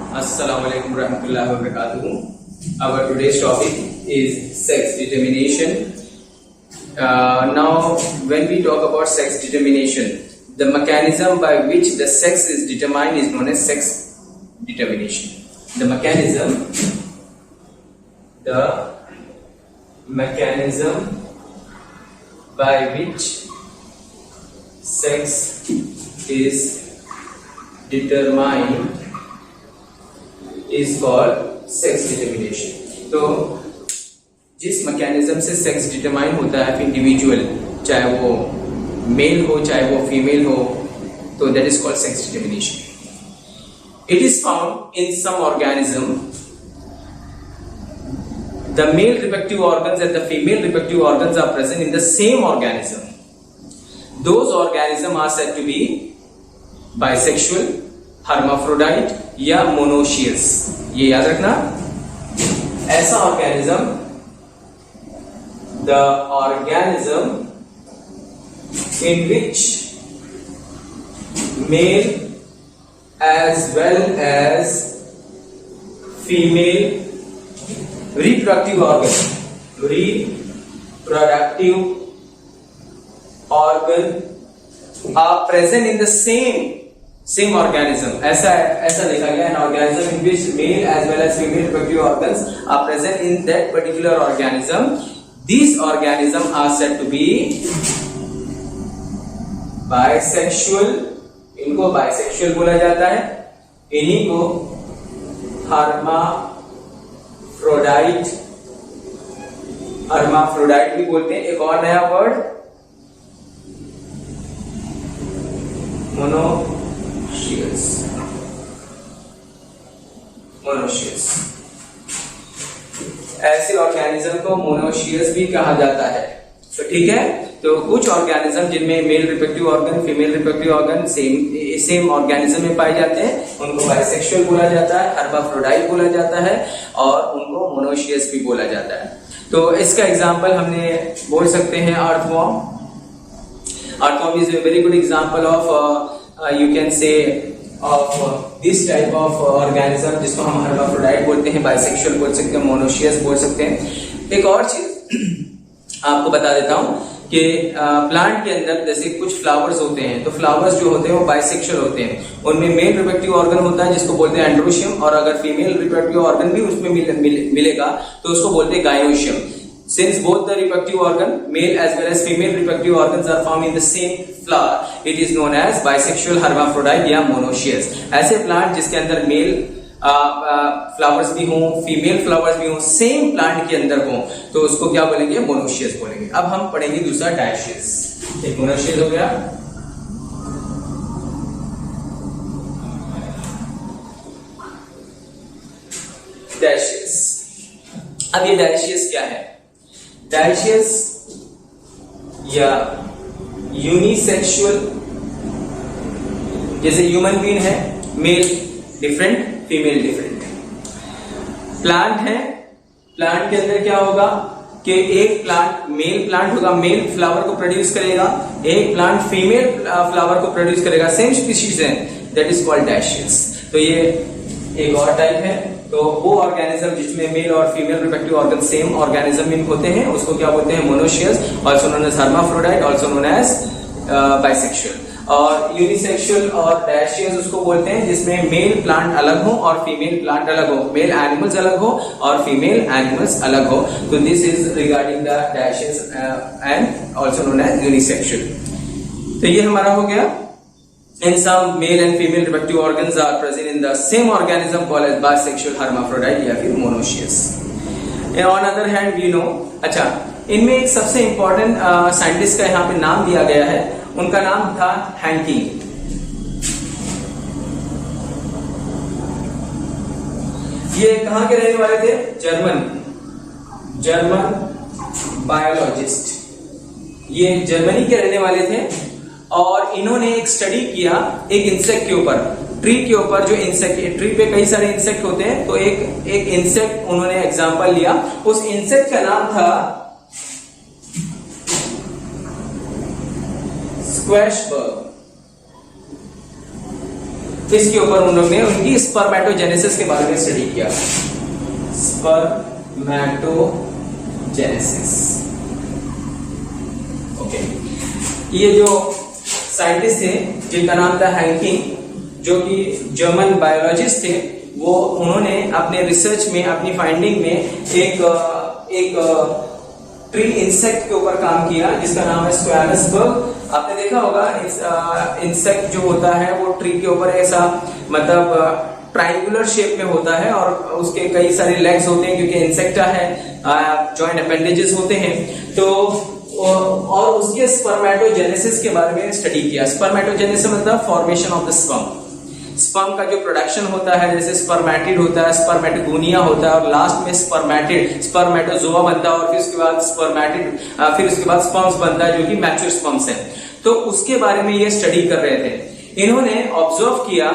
Assalamualaikum warahmatullahi wabarakatuh. Our today's topic is sex determination. Now, when we talk about sex determination, the mechanism by which the sex is determined is known as sex determination. The mechanism by which sex is determined is called sex determination. तो जिस mechanism से sex determine होता है individual, चाहे वो mail हो चाहे वो फीमेल हो, तो that is called sex determination. It is found in some organism. The male reproductive organs and the female reproductive organs are present in the same organism. Those organisms are said to be bisexual, hermaphrodite या monoecious. ये याद रखना. ऐसा organism, the organism in which male as well as female reproductive organ are present in the same organism. ऐसा देखा गया, an organism in which male as well as female reproductive organs are present in that particular organism. These organisms are said to be bisexual. इनको bisexual बोला जाता है. इन्हीं को hermaphrodite भी बोलते हैं. एक और नया वर्ड monoecious. ऐसे ऑर्गेनिज्म को मोनोशियस भी कहा जाता है. तो ठीक है, तो कुछ ऑर्गेनिज्म जिनमें male reproductive organ female reproductive organ same organism में पाए जाते हैं, उनको बाइसेक्सुअल बोला जाता है, हर्माफ्रोडाइट बोला जाता है और उनको मोनोशियस भी बोला जाता है. तो इसका एग्जांपल हमने बोल सकते हैं earthworm. Earthworm is a very good example of you can say of this type of organism जिसको हम हर्माफ्रोडाइट बोलते हैं, बाइसेक्सुअल बोल सकते हैं, मोनोशियस बोल सकते हैं. एक और चीज आपको बता देता हूं कि प्लांट के अंदर जैसे कुछ फ्लावर्स होते हैं, तो फ्लावर्स जो होते हैं वो बाइसेक्सुअल होते हैं. उनमें मेल रिप्रोडक्टिव ऑर्गन होता है जिसको बोलते हैं एंड्रोशियम, और अगर फीमेल रिप्रोडक्टिव ऑर्गन भी उसमें मिलेगा तो उसको बोलते हैं gynoecium. Since both the reproductive organ, male as well as female reproductive organs are found in the same flower, it is known as bisexual, hermaphrodite या monoecious. ऐसे प्लांट जिसके अंदर मेल फ्लावर्स भी हों, फीमेल फ्लावर्स भी हों, same plant के अंदर हों, तो उसको क्या बोलेंगे? मोनोशियस बोलेंगे. अब हम पढ़ेंगे दूसरा डायशियस. एक मोनोशियस हो गया. डायशियस. अब ये डायशियस क्या है? डायशियस या यूनिसेक्सुअल, जैसे ह्यूमन बीइंग है, male different female different. Plant है, प्लांट के अंदर क्या होगा कि एक प्लांट मेल प्लांट होगा, मेल फ्लावर को प्रोड्यूस करेगा, एक प्लांट फीमेल फ्लावर को प्रोड्यूस करेगा, सेम स्पीशीज है, दैट इज कॉल्ड डायशियस. तो ये एक और टाइप है. तो वो ऑर्गेनिज्म जिसमें मेल और female reproductive organ same organism में होते हैं उसको क्या बोलते हैं? Monoecious, also known as hermaphrodite, also known as bisexual. और यूनिसेक्सुअल और डायशियस उसको बोलते हैं जिसमें मेल प्लांट अलग हो और फीमेल प्लांट अलग हो, मेल एनिमल्स अलग हो और फीमेल एनिमल्स अलग हो. तो this is regarding the dioecious and also known as unisexual. तो ये हमारा हो गया. In some male and female reproductive organs are present in the same organism called as bisexual, hermaphrodite या फिर monoecious. On other hand we know, अच्छा, इनमें एक सबसे इंपॉर्टेंट साइंटिस्ट का यहाँ पे नाम दिया गया है. उनका नाम था हैंकी. ये कहाँ के रहने वाले थे? German biologist. ये जर्मनी के रहने वाले थे और इन्होंने एक स्टडी किया एक इंसेक्ट के ऊपर, ट्री के ऊपर. जो इंसेक्ट, ट्री पे कई सारे इंसेक्ट होते हैं, तो एक इंसेक्ट उन्होंने एग्जांपल लिया. उस इंसेक्ट का नाम था स्क्वैश बर्ग. इसके ऊपर उन्होंने उनकी स्पर्मेटोजेनेसिस के बारे में स्टडी किया। Spermatogenesis, okay. ये जो साइंटिस्ट थे जिनका नाम था हैंकिंग, जो कि जर्मन बायोलॉजिस्ट थे, वो उन्होंने अपने रिसर्च में, अपनी फाइंडिंग में एक ट्री इंसेक्ट के ऊपर काम किया जिसका नाम है स्क्वैमस बग। आपने देखा होगा इंसेक्ट जो होता है वो ट्री के ऊपर ऐसा मतलब ट्रायंगुलर शेप में होता है और उसके कई सारे लेग्स होते हैं क्योंकि इंसेक्टा है, जॉइंट अपेंडेजेस होते हैं। तो और उसके स्पर्मेटोजेनेसिस के बारे में स्टडी किया। स्पर्मेटोजेनेसिस मतलब formation of the sperm, sperm का जो प्रोडक्शन होता है, जैसे स्पर्मेटिड होता है, स्पर्मेटोगोनिया होता है और लास्ट में स्पर्मेटोजोआ बनता है और फिर उसके बाद फिर उसके बाद स्पर्म्स बनता है जो कि मैच्योर स्पर्म्स है। तो उसके बारे में ये स्टडी कर रहे थे। इन्होंने ऑब्जर्व किया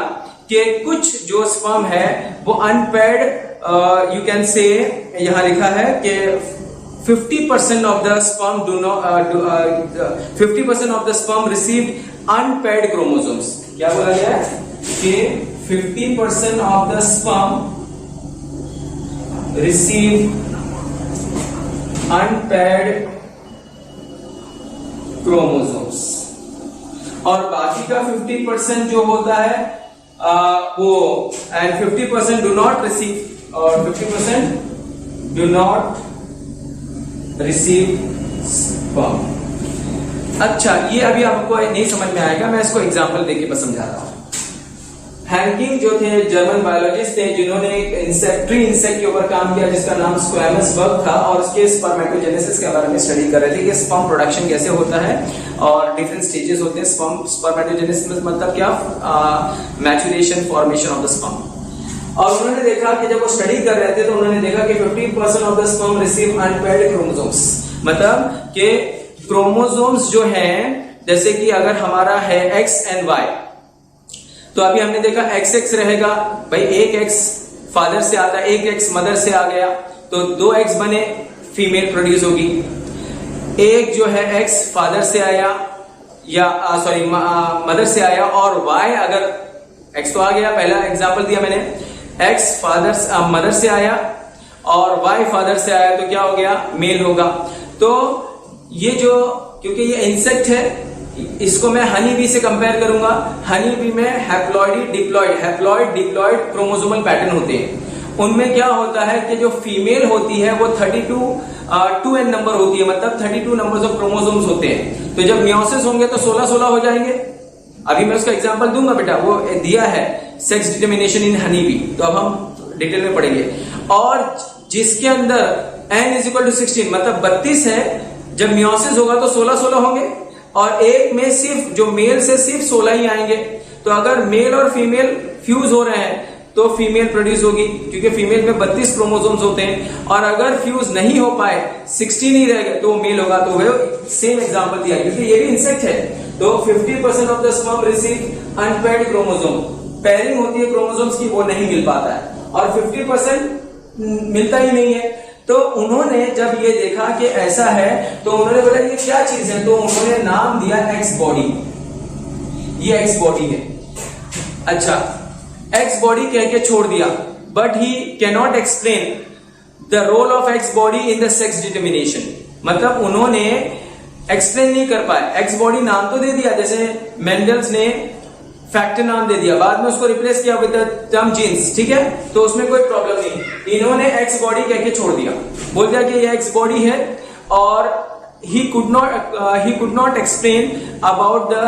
कि कुछ जो स्पर्म है वो अनपेयर्ड, यू कैन से, यहां लिखा है कि 50% of the sperm 50% of the sperm received unpaired chromosomes। क्या बोला गया है कि 50% of the sperm received unpaired chromosomes और बाकी का 50% जो होता है वो, and 50% do not receive और 50% do not रिसीव स्पर्म। अच्छा, ये अभी आपको नहीं समझ में आएगा, मैं इसको एग्जांपल देके बस समझा रहा हूं। हैंकिंग जो थे जर्मन बायोलॉजिस्ट थे जिन्होंने एक ट्री इंसेक्ट के ऊपर काम किया जिसका नाम स्क्वैमस बग था और उसके स्पर्मेटोजेनेसिस के बारे में स्टडी कर रहे थे कि स्पर्म प्रोडक्शन कैसे होता है और डिफरेंट स्टेजेस होते हैं। स्पर्मेटोजेनेसिस मतलब क्या, maturation, formation of the sperm. और उन्होंने देखा कि जब वो स्टडी कर रहे थे तो उन्होंने देखा कि 50% of the sperm receive unpaired chromosomes, मतलब कि क्रोमोसोम्स जो हैं, जैसे कि अगर हमारा है एक्स एंड वाई, तो अभी हमने देखा एक्स एक्स रहेगा, भाई एक एक्स फादर से आता है, एक एक्स मदर से आ गया, तो 2 एक्स बने, फीमेल प्रोड्यूस होगी। एक जो है एक्स फादर से आया या सॉरी मदर से आया और वाई, अगर एक्स तो आ गया, पहला एग्जांपल दिया मैंने, एक्स मदर से आया और वाई फादर से आया, तो क्या हो गया, मेल होगा। तो ये जो, क्योंकि ये इंसेक्ट है, इसको मैं हनी बी से कंपेयर करूंगा। हनी बी में हैप्लॉइड डिप्लॉइड क्रोमोसोमल पैटर्न होते हैं। उनमें क्या होता है कि जो फीमेल होती है वो 2n नंबर होती है, मतलब 32 नंबर्स ऑफ क्रोमोसोम्स होते हैं। तो जब मियोसिस होंगे तो 16 हो जाएंगे। अभी मैं उसका एग्जांपल दूंगा बेटा, वो दिया है sex determination in honey B, तो अब हम डिटेल में पढ़ेंगे। और जिसके अंदर n = 16 मतलब 32 है, जब मियोसिस होगा तो 16 होंगे और एक में सिर्फ जो मेल से सिर्फ 16 ही आएंगे। तो अगर मेल और फीमेल फ्यूज हो रहे हैं तो फीमेल प्रोड्यूस होगी, क्योंकि फीमेल में 32 क्रोमोसोम्स होते हैं। और अगर फ्यूज नहीं हो पाए, 16 ही रह गए, तो मेल होगा। तो वो सेम एग्जांपल दिया, क्योंकि ये भी इंसेक्ट है। तो 50% of the sperm receive unpaired chromosome, pairing होती है क्रोमोसोम्स की, वो नहीं मिल पाता है और 50% मिलता ही नहीं है। तो उन्होंने जब ये देखा कि ऐसा है तो उन्होंने बोला ये क्या चीज है, तो उन्होंने नाम दिया एक्स बॉडी। ये एक्स बॉडी है। अच्छा, एक्स बॉडी कह के छोड़ दिया, but he can not explain the role of X body in the sex determination. मतलब उन्होंने एक्सप्लेन नहीं कर पाए। एक्स बॉडी नाम तो दे दिया, जैसे मेंडल्स ने फैक्टर नाम दे दिया, बाद में उसको रिप्लेस किया विद द टर्म जीन्स, ठीक है, तो उसमें कोई प्रॉब्लम नहीं। इन्होंने एक्स बॉडी कह के छोड़ दिया, बोल दिया कि ये एक्स बॉडी है और he could not explain about the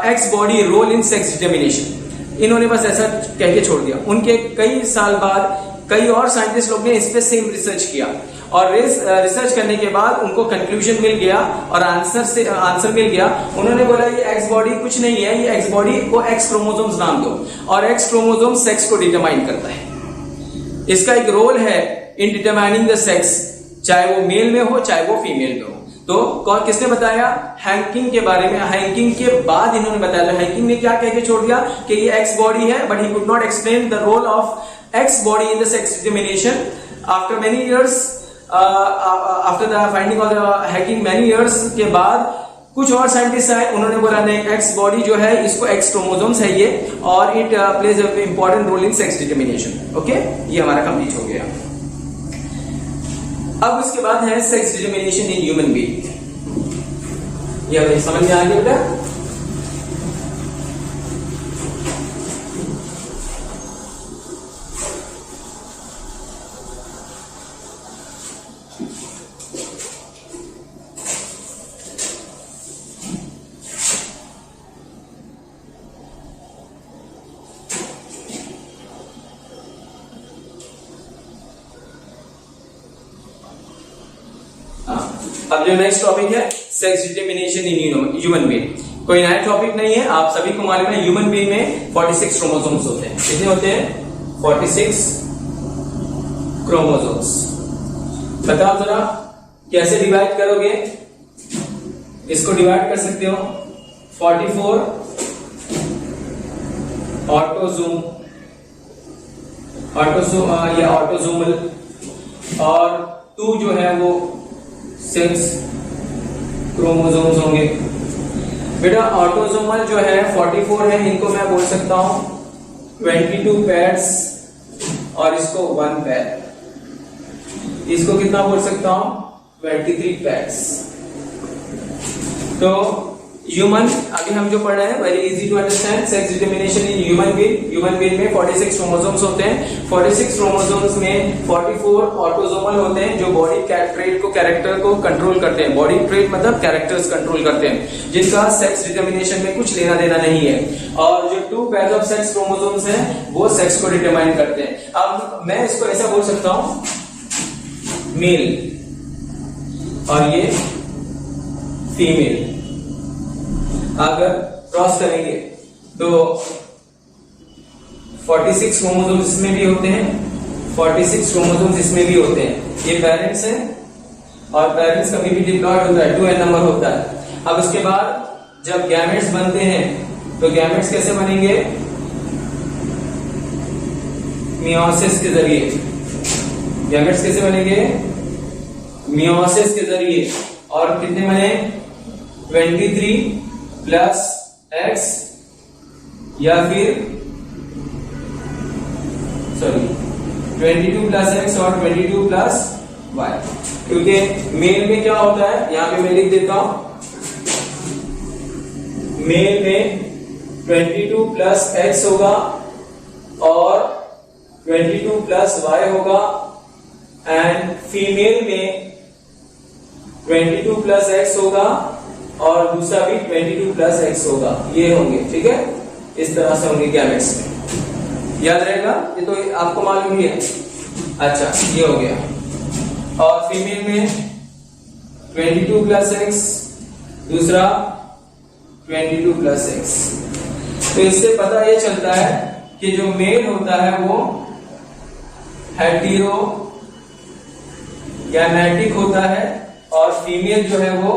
X body role in sex determination. इन्होंने बस ऐसा कह के छोड़ दिया। उनके कई साल बाद कई और साइंटिस्ट लोग ने इस पे सेम रिसर्च किया और रिसर्च करने के बाद उनको कंक्लूजन मिल गया और आंसर मिल गया। उन्होंने बोला ये एक्स बॉडी कुछ नहीं है, ये एक्स बॉडी को एक्स क्रोमोसोम्स नाम दो और एक्स क्रोमोसोम सेक्स को डिटरमाइन करता है। इसका एक रोल है इन डिटरमाइनिंग द सेक्स, चाहे वो मेल में हो चाहे वो फीमेल में हो। तो कौन किसने बताया? हैंकिंग के बारे में। हैंकिंग के बाद इन्होंने बताया, तो हैंकिंग ने क्या कह के छोड़ दिया कि ये एक्स बॉडी है, but he could not explain the role of X body in the sex determination. After many years, after the finding of the Henking, many years के बाद कुछ और साइंटिस्ट आए, उन्होंने बोला नहीं, एक्स बॉडी जो है इसको एक्स क्रोमोसोम्स है ये, और it plays a important role in sex determination. Okay, ये हमारा कंप्लीट हो गया। अब उसके बाद है sex determination in human being. ये हमें समझ में आ गया बेटा? अब जो नेक्स्ट टॉपिक है sex determination in human being. कोई नया टॉपिक नहीं है, आप सभी को मालूम है ह्यूमन बीइंग में 46 क्रोमोसोम्स होते हैं। कितने होते हैं? 46 क्रोमोसोम्स। बताओ जरा कैसे डिवाइड करोगे? इसको डिवाइड कर सकते हो 44 ऑटोसोमल और 2 जो है वो 6 क्रोमोसोम्स होंगे। बेटा ऑटोसोमल जो है 44 है, इनको मैं बोल सकता हूं 22 पेयर्स और इसको 1 पेयर। इसको कितना बोल सकता हूं? 23 पेयर्स। तो ह्यूमन, अभी हम जो पढ़ रहे हैं very easy to understand, sex determination in human being. Human being में 46 क्रोमोसोम्स होते हैं। 46 क्रोमोसोम्स में 44 ऑटोसोमल होते हैं जो बॉडी ट्रेट को, कैरेक्टर को कंट्रोल करते हैं। बॉडी ट्रेट मतलब कैरेक्टर्स कंट्रोल करते हैं, जिनका सेक्स डिटर्मिनेशन में कुछ लेना देना नहीं है। और जो 2 पेयर ऑफ सेक्स क्रोमोसोम्स हैं वो सेक्स को डिटरमाइन करते हैं। अब मैं इसको ऐसा बोल सकता हूं, मेल और ये फीमेल। अगर क्रॉस करेंगे तो 46 क्रोमोसोम्स इसमें भी होते हैं, 46 क्रोमोसोम्स इसमें भी होते हैं। ये पेरेंट्स हैं और पेरेंट्स कभी भी डिप्लॉयड होता है, 2n नंबर होता है। अब उसके बाद जब गैमेट्स बनते हैं तो गैमेट्स कैसे बनेंगे? मियोसिस के जरिए। गैमेट्स कैसे बनेंगे? मियोसिस के जरिए। और कितने बने? 23 प्लस एक्स या फिर 22 प्लस एक्स और 22 प्लस वाई। क्योंकि मेल में क्या होता है, यहां पे मैं लिख देता हूं, मेल में 22 प्लस एक्स होगा और 22 प्लस वाई होगा, एंड फीमेल में 22 प्लस एक्स होगा और दूसरा भी 22 प्लस एक्स होगा। ये होंगे, ठीक है, इस तरह से होंगे गैमेट्स में। याद रहेगा? ये तो आपको मालूम ही है। अच्छा, ये हो गया। और फीमेल में 22 प्लस एक्स, दूसरा 22 प्लस एक्स। तो इससे पता ये चलता है कि जो मेल होता है वो हेटेरो गैमेटिक होता है और फीमेल जो है वो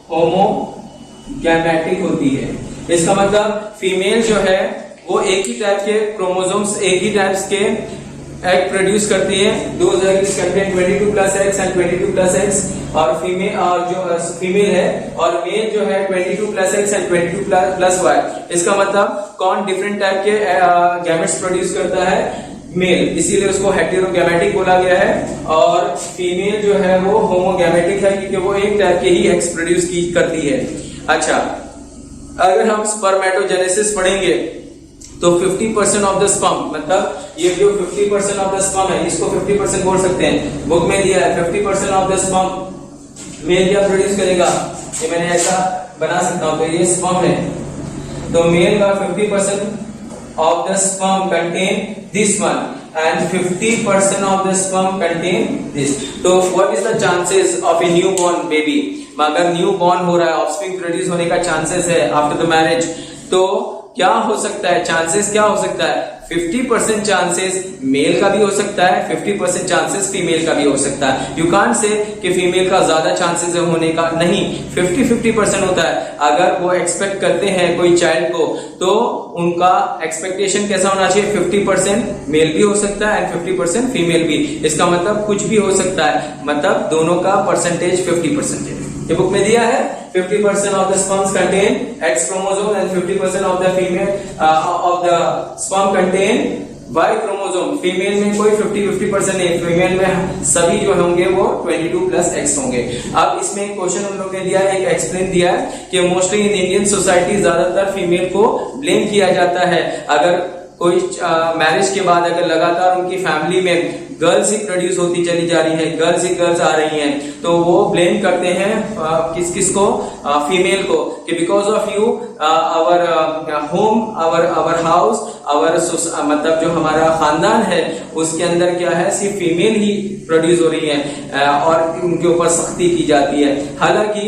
होमोगैमेटिक होती है। इसका मतलब फीमेल जो है वो एक ही टाइप के क्रोमोसोम्स, एक ही टाइप्स के एग प्रोड्यूस करती है। Those eggs contain 22 plus X and 22 plus X. और फीमेल, और जो फीमेल है, और मेल जो है 22 plus X and 22 plus Y. इसका मतलब कौन डिफरेंट टाइप के गैमेट्स प्रोड्यूस करता है? मेल, इसीलिए उसको हेटेरोगैमेटिक बोला गया है। और फीमेल जो है वो होमोगैमेटिक है क्योंकि वो एक टाइप के ही एग्स प्रोड्यूस करती है। अच्छा, अगर हम स्पर्मेटोजेनेसिस पढ़ेंगे तो 50% ऑफ द स्पर्म, मतलब ये जो 50% ऑफ द स्पर्म है इसको 50% बोल सकते हैं। बुक में दिया है 50% ऑफ द स्पर्म मेल क्या प्रोड्यूस करेगा, ये मैंने ऐसा बना सकता हूं। तो ये स्पर्म है, तो मेल का 50% of the sperm contain this one and 50% of the sperm contain this. So what is the chances of a newborn baby? अगर न्यूबॉर्न हो रहा है, ऑफस्प्रिंग प्रोड्यूस होने का चांसेस है आफ्टर द मैरिज, तो क्या हो सकता है? चांसेस क्या हो सकता है? 50% चांसेस मेल का भी हो सकता है, 50% चांसेस फीमेल का भी हो सकता है। यू कांट से कि फीमेल का ज्यादा चांसेस है होने का, नहीं, 50-50% होता है। अगर वो एक्सपेक्ट करते हैं कोई चाइल्ड को तो उनका एक्सपेक्टेशन कैसा होना चाहिए? 50% मेल भी हो सकता है एंड 50% फीमेल भी। इसका मतलब कुछ भी हो सकता है, मतलब दोनों का परसेंटेज 50% है। ये बुक में दिया है 50% of the sperms contain X chromosome and 50% of the female of the sperm contain Y chromosome. Female में कोई 50% नहीं, फीमेल में सभी जो होंगे वो 22 प्लस एक्स होंगे। अब इसमें एक क्वेश्चन हम लोग ने दिया है, एक एक्सप्लेन दिया है कि मोस्टली इन इंडियन सोसाइटी ज्यादातर फीमेल को ब्लेम किया जाता है। अगर कोई मैरिज के बाद अगर लगातार उनकी फैमिली में गर्ल्स ही प्रोड्यूस होती चली जा रही है, गर्ल्स ही गर्ल्स आ रही हैं, तो वो ब्लेम करते हैं किस को, फीमेल को, कि because of you our home, our house, our मतलब जो हमारा खानदान है उसके अंदर क्या है, सिर्फ फीमेल ही प्रोड्यूस हो रही है और उनके ऊपर सख्ती की जाती है। हालांकि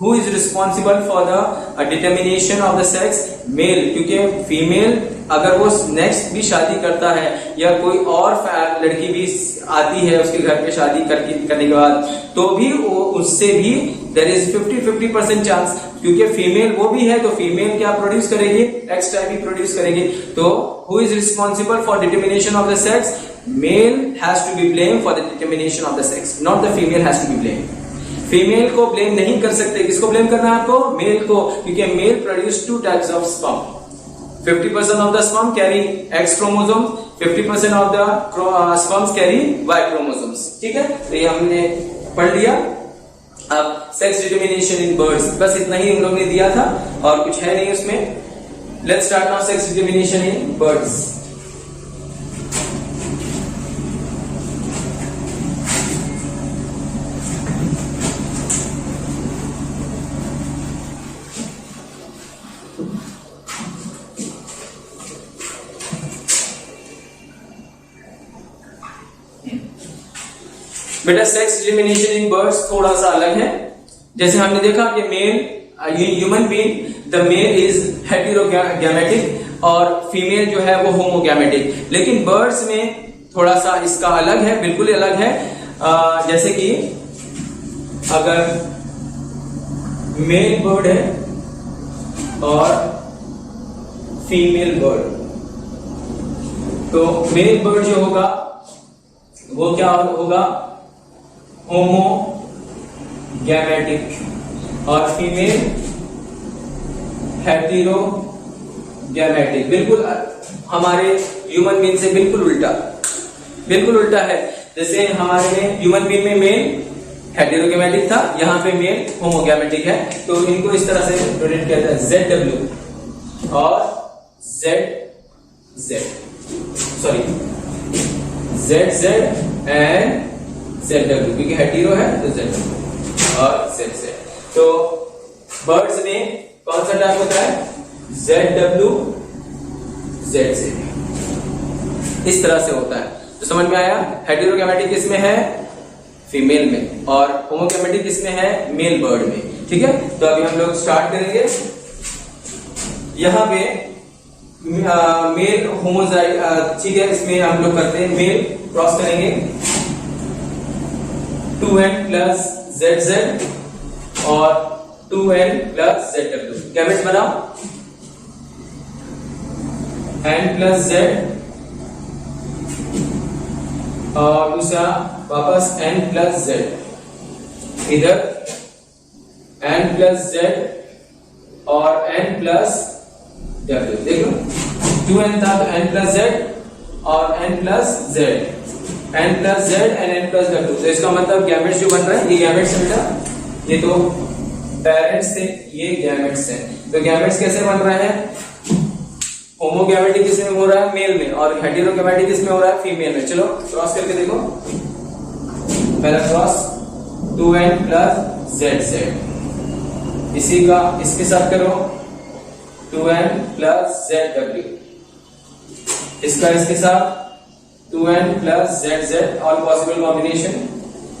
who is responsible for the determination of the sex, male, क्योंकि फीमेल अगर वो नेक्स्ट भी शादी करता है या कोई और लड़की भी आती है उसके घर पे शादी करने के बाद, तो भी वो उससे भी देयर इज 50% चांस, क्योंकि फीमेल वो भी है तो फीमेल क्या प्रोड्यूस करेगी, एक्स टाइप ही प्रोड्यूस करेगी। तो who is responsible for determination of the sex, male has to be blame for the determination of the sex, not the female has to be blame. Female को blame नहीं कर सकते, किसको blame करना है आपको, मेल को, क्योंकि male produce 2 types of sperm, 50% of the sperm carry X chromosomes, 50% of the sperms carry Y chromosomes। ठीक है, तो ये हमने पढ़ लिया। अब सेक्स डिटर्मिनेशन इन बर्ड्स, बस इतना ही हम लोग ने दिया था और कुछ है नहीं उसमें। Let's start now sex determination in birds. बेटा सेक्स डिटर्मिनेशन इन बर्ड्स थोड़ा सा अलग है। जैसे हमने देखा कि male, human being, the male is heterogametic और फीमेल जो है वो होमोगैमेटिक, लेकिन बर्ड्स में थोड़ा सा इसका अलग है, बिल्कुल अलग है। जैसे कि अगर मेल बर्ड है और फीमेल बर्ड, तो मेल बर्ड जो होगा वो क्या होगा, होमोगैमेटिक और फीमेल हेटेरोगैमेटिक। बिल्कुल हमारे ह्यूमन बीइंग से बिल्कुल उल्टा है। जैसे हमारे में ह्यूमन बीइंग में मेल हेटेरोगैमेटिक था, यहाँ पे मेल होमोगैमेटिक है, तो इनको इस तरह से डोनेट किया जाता है ZW और ZZ एंड ZW, क्योंकि हेटेरो है तो ZW और ZZ। तो बर्ड्स में कौन सा टाइप होता है, ZW ZZ, इस तरह से होता है। तो समझ में आया, हेटेरोगैमेटिक किसमें है, फीमेल में, और होमोगैमेटिक किसमें है, मेल बर्ड में। ठीक है, तो अभी हम लोग स्टार्ट करेंगे। यहाँ पे मेल होमोजाइग, ठीक है, इसमें हम लोग करते हैं मेल क्रॉस करेंगे 2n प्लस ZZ और 2n प्लस ZW, गैमेट्स बनाओ, n प्लस Z और दूसरा वापस n प्लस Z, इधर n प्लस Z और n प्लस W। देखो 2n था तो n प्लस Z और n plus Z, n plus Z and n plus W। तो इसका मतलब गैमेट्स जो बन रहा है, ये गैमेट्स है बेटा, ये तो पेरेंट्स थे, ये गैमेट्स हैं। तो गैमेट्स कैसे बन रहा है, होमोगैमेटिक किसमें हो रहा है, मेल में, और हेटेरोगैमेटिक किसमें हो रहा है, फीमेल में। चलो क्रॉस करके देखो, पहला क्रॉस 2n प्लस ZZ, इसी का इसके साथ करो 2n प्लस ZW, इसका इसके साथ 2n plus ZZ, all possible combination,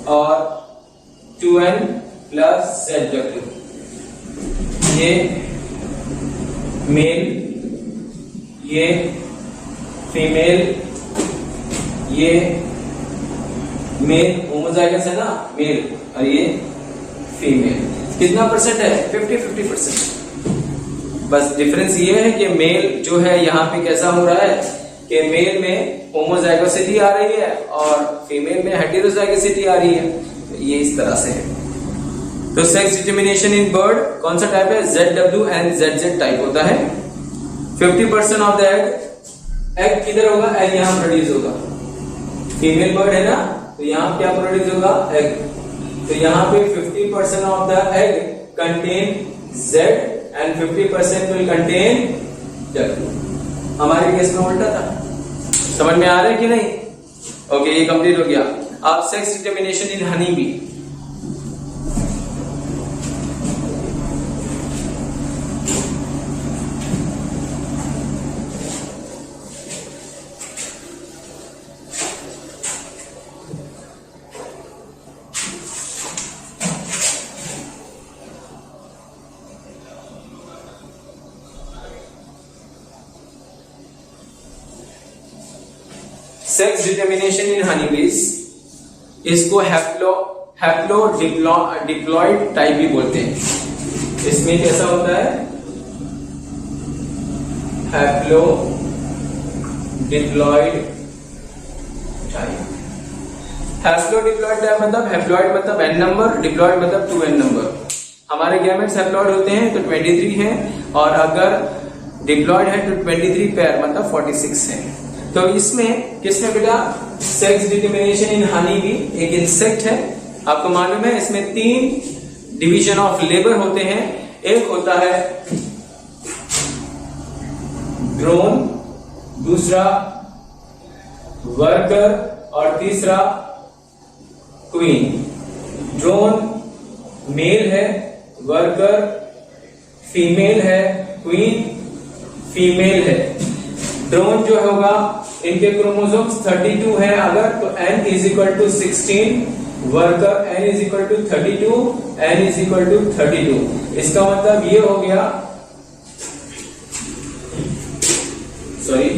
और 2n प्लस ZW। ये मेल, ये फीमेल, ये मेल होमोजाइगस है ना, मेल, और ये फीमेल। कितना परसेंट है, 50-50%। बस डिफरेंस ये है कि मेल जो है यहाँ पे कैसा हो रहा है कि मेल में होमोजाइगोसिटी आ रही है और फीमेल में हेटेरोजाइगोसिटी आ रही है, ये इस तरह से है। तो सेक्स डिटर्मिनेशन इन बर्ड कौन सा टाइप है? ZW एंड ZZ टाइप होता है। 50% ऑफ द एग किधर होगा? एग यहाँ प्रोड्यूस होगा। फीमेल बर्ड है ना, तो यहाँ क्या प्रोड्यूस होगा? एग। तो यहाँ पे 50% of the egg contain Z and 50% will contain W। हमारे केस में उल्टा था। समझ में आ रहा है कि नहीं? ओके, ये कंप्लीट हो गया। अब sex determination in honey bee. Sex determination in honeybees, इसको हैप्लो डिप्लॉयड टाइप भी बोलते हैं। इसमें कैसा होता है? Haplo diploid type. Haplo diploid type मतलब हैप्लॉयड मतलब n नंबर, डिप्लॉयड मतलब 2n नंबर। हमारे गैमेट्स हैप्लॉयड होते हैं तो 23 है, और अगर डिप्लॉयड है तो 23 पेयर मतलब 46 है। तो इसमें किसने बेटा sex determination in honey B, एक इंसेक्ट है, आपको मालूम है। इसमें 3 डिवीजन ऑफ लेबर होते हैं। एक होता है ड्रोन, दूसरा वर्कर और तीसरा क्वीन। ड्रोन मेल है, वर्कर फीमेल है, क्वीन फीमेल है। ड्रोन जो होगा इनके क्रोमोसोम्स 32 है अगर, तो n is equal to 16, worker n is equal to 32, n is equal to 32। इसका मतलब ये हो गया, sorry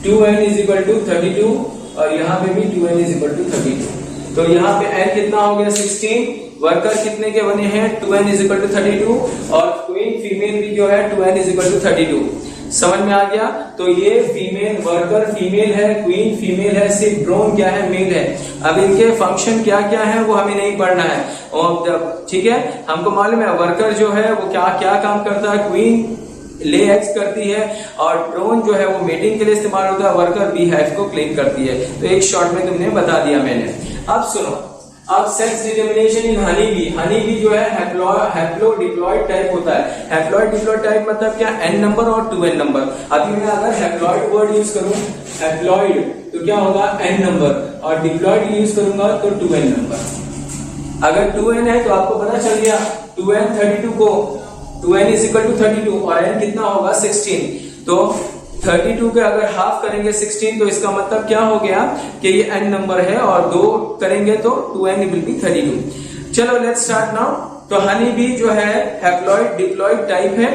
2n is equal to 32 और यहाँ पे भी 2n इज इक्वल टू 32। तो यहाँ पे n कितना हो गया 16, वर्कर कितने के बने हैं 2n इज इक्वल टू 32 और क्वीन फीमेल भी जो है 2n इज इक्वल टू 32। समझ में आ गया? तो ये फीमेल वर्कर फीमेल है, क्वीन फीमेल है, सिर्फ ड्रोन क्या है? मेल है। अब इनके फंक्शन क्या क्या है वो हमें नहीं पढ़ना है, और ठीक है, हमको मालूम है वर्कर जो है वो क्या क्या काम करता है। क्वीन ले एग्स करती है और ड्रोन जो है वो मेटिंग के लिए इस्तेमाल होता है, वर्कर बी हाइव को क्लीन करती है। तो एक शॉर्ट में तुमने बता दिया मैंने। अब सुनो, अब sex determination in honey B जो है हैप्लो डिप्लॉयड टाइप होता है। हैप्लॉयड डिप्लॉयड टाइप मतलब क्या? n नंबर और 2n नंबर। अभी मैं अगर हैप्लॉयड वर्ड यूज करूं, हैप्लॉयड, तो क्या होगा? n नंबर, और डिप्लॉयड यूज करूंगा तो 2n नंबर। अगर 2n है तो आपको पता चल गया 2n 32 को 2n इज इक्वल टू 32 और n कितना होगा 16। तो 32 के अगर हाफ करेंगे 16 तो इसका मतलब क्या हो गया कि ये n नंबर है, और 2 करेंगे तो 2n विल बी 32। चलो लेट्स स्टार्ट नाउ। तो हनी बी जो है हैप्लॉयड डिप्लॉयड टाइप है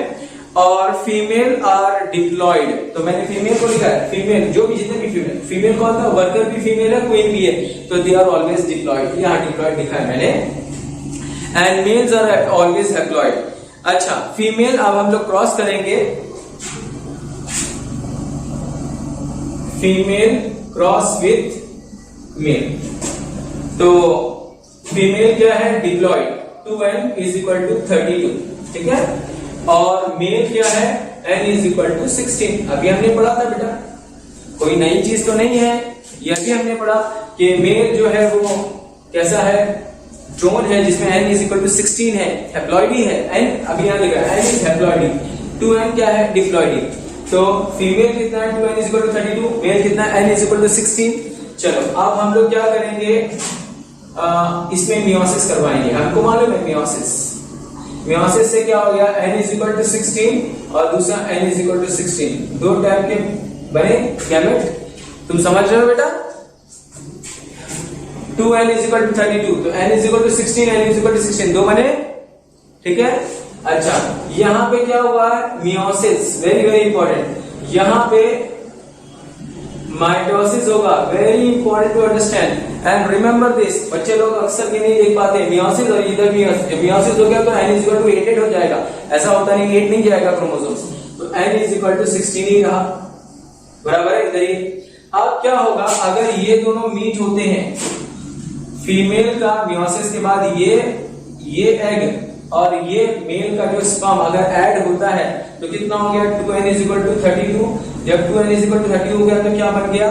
और फीमेल आर डिप्लॉयड। तो मैंने फीमेल को लिखा है, फीमेल जो भी जितने भी फीमेल कौन था? वर्कर भी फीमेल है, क्वीन भी है, तो दे आर ऑलवेज डिप्लॉयड। यहाँ डिप्लॉयड लिखा है मैंने। And males are always haploid. अच्छा, फीमेल अब हम लोग क्रॉस करेंगे, फीमेल क्रॉस विथ मेल। तो फीमेल क्या है? Diploid, 2n is equal to 32, ठीक है, और मेल क्या है? n is equal to 16। अभी हमने पढ़ा था बेटा, कोई नई चीज तो नहीं है, यह भी हमने पढ़ा कि मेल जो है वो कैसा है? ड्रोन है, जिसमें n इज इक्वल टू 16 है, हैप्लॉयड ही है। n अभी यहाँ लिखा है n इज हैप्लॉयड, 2n क्या है? डिप्लॉयड। तो फीमेल कितना है? 2n is equal to 32, mail कितना है? n is equal to 16। चलो अब हम लोग क्या करेंगे, इसमें मियोसिस करवाएंगे। हमको मालूम है मियोसिस से क्या हो गया? n इज इक्वल टू 16 और दूसरा n इज इक्वल टू 16, दो टाइप के बने गैमेट। तुम समझ रहे हो बेटा? 2n इज इक्वल टू 32, तो n is equal to 16, n is equal to 16, दो बने, ठीक है। अच्छा, यहां पे क्या हुआ है? Meiosis, very very important. यहां पे माइटोसिस होगा, very important to understand and remember this. बच्चे लोग अक्सर ये नहीं देख पाते, मियोसिस और इधर मियोसिस हो गया तो n इज इक्वल टू 8 हो जाएगा। ऐसा होता नहीं, 8 नहीं जाएगा क्रोमोसोम्स, तो n इज इक्वल टू 16 ही रहा, बराबर है। इधर ही अब क्या होगा अगर ये दोनों मीट होते हैं, फीमेल का मियोसिस के बाद ये एग और ये मेल का जो स्पर्म अगर ऐड होता है तो कितना हो गया 2n = 32। जब 2n = 30 हो गया तो क्या बन गया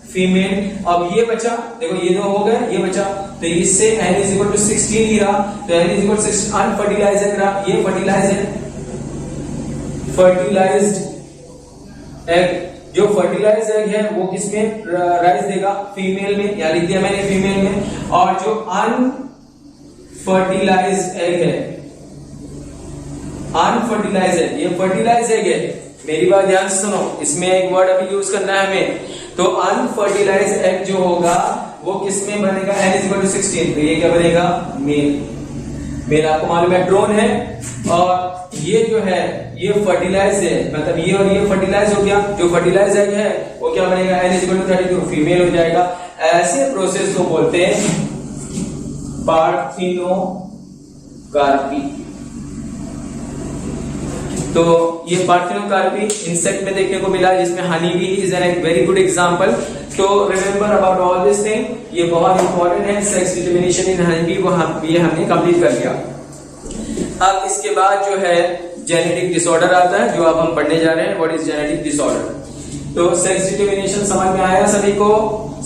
फीमेल। अब ये बचा, देखो ये दो हो गए, ये बचा, तो इससे n = 16 ही रहा, तो n = 16 अनफर्टिलाइज्ड एग रहा, ये फर्टिलाइज्ड है। फर्टिलाइज्ड एग, जो फर्टिलाइज्ड एग है वो किसमें राइज देगा, फीमेल में, या लिख दिया मैंने फीमेल में। और जो अनफर्टिलाइज्ड एग है, अनफर्टिलाइज्ड है, ये फर्टिलाइज्ड एग है। मेरी बात ध्यान से सुनो, इसमें एक वर्ड अभी यूज करना है हमें। तो अनफर्टिलाइज्ड एग जो होगा वो किसमें बनेगा, n = 16, तो ये क्या बनेगा मेल। मेल आपको मालूम है ड्रोन है, और ये जो है ये फर्टिलाइज है, मतलब ये और ये फर्टिलाइज हो गया। जो फर्टिलाइज एग है वो क्या बनेगा, n = 32, फीमेल हो जाएगा। ऐसे प्रोसेस को बोलते हैं पार्थिनोकार्पी। तो ये पार्थिनोकार्पी इंसेक्ट में देखने को मिला, जिसमें honey bee is an very good example. तो remember about all this thing, ये बहुत इंपॉर्टेंट है। Sex determination in honey bee, ये हमने कंप्लीट कर लिया। अब इसके बाद जो है जेनेटिक डिसऑर्डर आता है, जो अब हम पढ़ने जा रहे हैं। What is genetic disorder? तो सेक्स डिटर्मिनेशन समझ में आया सभी को?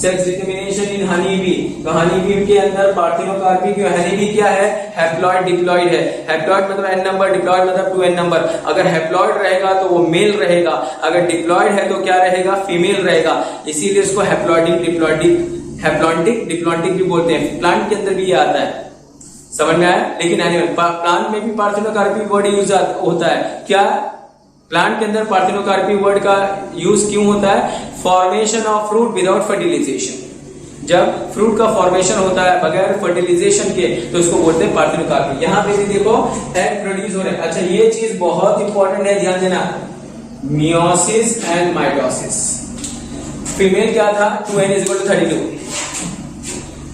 Sex determination in honey B, तो हनी बी के अंदर पार्थिनोकार्पी की हनी बी क्या है, हैप्लॉइड डिप्लॉइड है। हैप्लॉइड मतलब n नंबर, डिप्लॉइड मतलब 2n नंबर। अगर हैप्लॉइड रहेगा तो वो मेल रहेगा, अगर डिप्लॉइड है तो क्या रहेगा, फीमेल रहेगा। इसीलिए इसको हैप्लॉइडिक डिप्लॉइडिक भी बोलते हैं। प्लांट के अंदर भी ये आता है, समझ में आया? लेकिन एनिमल, प्लांट में भी पार्थिनोकार्पी वर्ड यूज होता है। क्या प्लांट के अंदर पार्थिनोकार्पी वर्ड का यूज क्यों होता है? Formation of fruit without fertilization. जब फ्रूट का फॉर्मेशन होता है बगैर फर्टिलाइजेशन के, तो इसको बोलते हैं पार्थिनोकार्पी। यहां पे भी देखो एग प्रोड्यूस हो रहे हैं। अच्छा, ये चीज बहुत इंपॉर्टेंट है, ध्यान देना, मियोसिस एंड माइटोसिस। फीमेल क्या था, 2n = 32।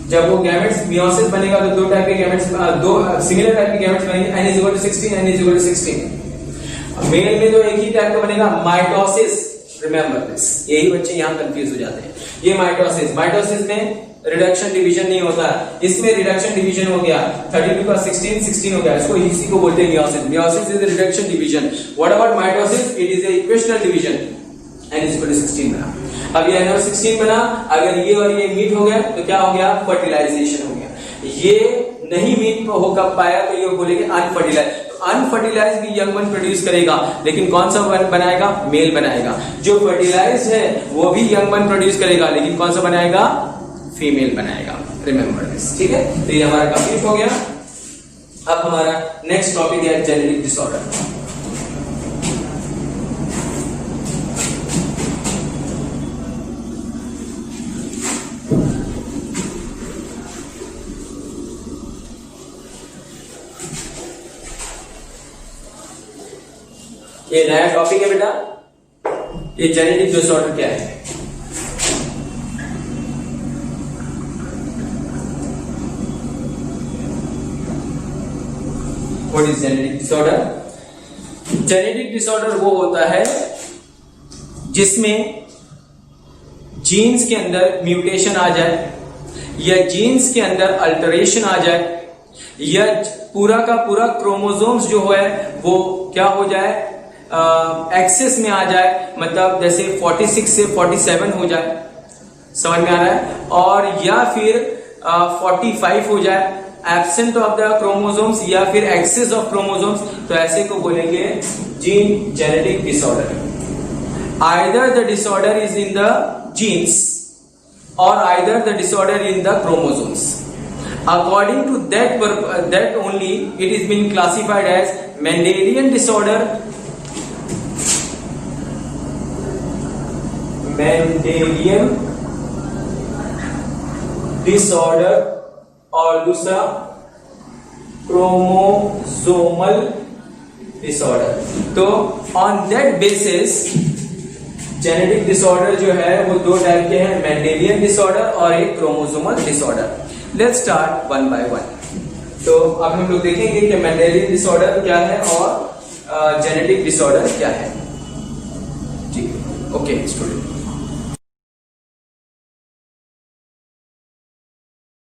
जब वो गैमेट्स मियोसिस बनेगा तो दो टाइप के गैमेट्स, दो सिमिलर टाइप के गैमेट्स बनेंगे, n = 16, n = 16। मेल में तो एक ही टाइप का बनेगा, माइटोसिस। रिमेंबर दिस, यही बच्चे यहाँ कंफ्यूज हो जाते हैं। ये माइटोसिस में रिडक्शन डिवीजन नहीं होता, इसमें रिडक्शन डिवीजन हो गया। 32 का 16 हो गया, इसको इसी को बोलते हैं meiosis. Meiosis is reduction division. What about mitosis? It is a equational division. n = 16 बना। अब ये n = 16 बना, अगर ये और ये मीट हो गया तो क्या हो गया, फर्टिलाइजेशन हो गया। ये नहीं मीट हो कब पाया तो ये बोलेंगे अनफर्टिलाइज। अनफर्टिलाइज भी यंग वन प्रोड्यूस करेगा, लेकिन कौन सा वन बनाएगा, मेल बनाएगा। जो फर्टिलाइज है वो भी यंग वन प्रोड्यूस करेगा, लेकिन कौन सा बनाएगा, फीमेल बनाएगा। रिमेंबर दिस, ठीक है? तो ये हमारा कंप्लीट हो गया। अब हमारा नेक्स्ट टॉपिक है जेनेटिक डिसऑर्डर। ये नया टॉपिक है बेटा, ये जेनेटिक डिसऑर्डर क्या है? What is genetic disorder? Genetic disorder वो होता है जिसमें जीन्स के अंदर म्यूटेशन आ जाए, या जीन्स के अंदर अल्टरेशन आ जाए, या पूरा का पूरा क्रोमोसोम्स जो है वो क्या हो जाए, एक्सेस में आ जाए, मतलब जैसे 46 से 47 हो जाए, समझ में आ रहा है? और या फिर 45 हो जाए, एब्सेंट ऑफ द क्रोमोसोम्स या फिर एक्सेस ऑफ क्रोमोसोम्स, तो ऐसे को बोलेंगे gene genetic disorder. Either the disorder is in the genes और either the disorder in the chromosomes. According to that only it is been classified as Mendelian disorder, Mendelian disorder, और दूसरा chromosomal disorder. तो on that basis genetic disorder जो है वो दो type के हैं, मेंडेलियन डिसऑर्डर और एक chromosomal disorder. Let's start one by one. तो अब हम लोग देखेंगे कि मेंडेलियन डिसऑर्डर क्या है और जेनेटिक डिसऑर्डर क्या है। ठीक है, ओके स्टूडेंट।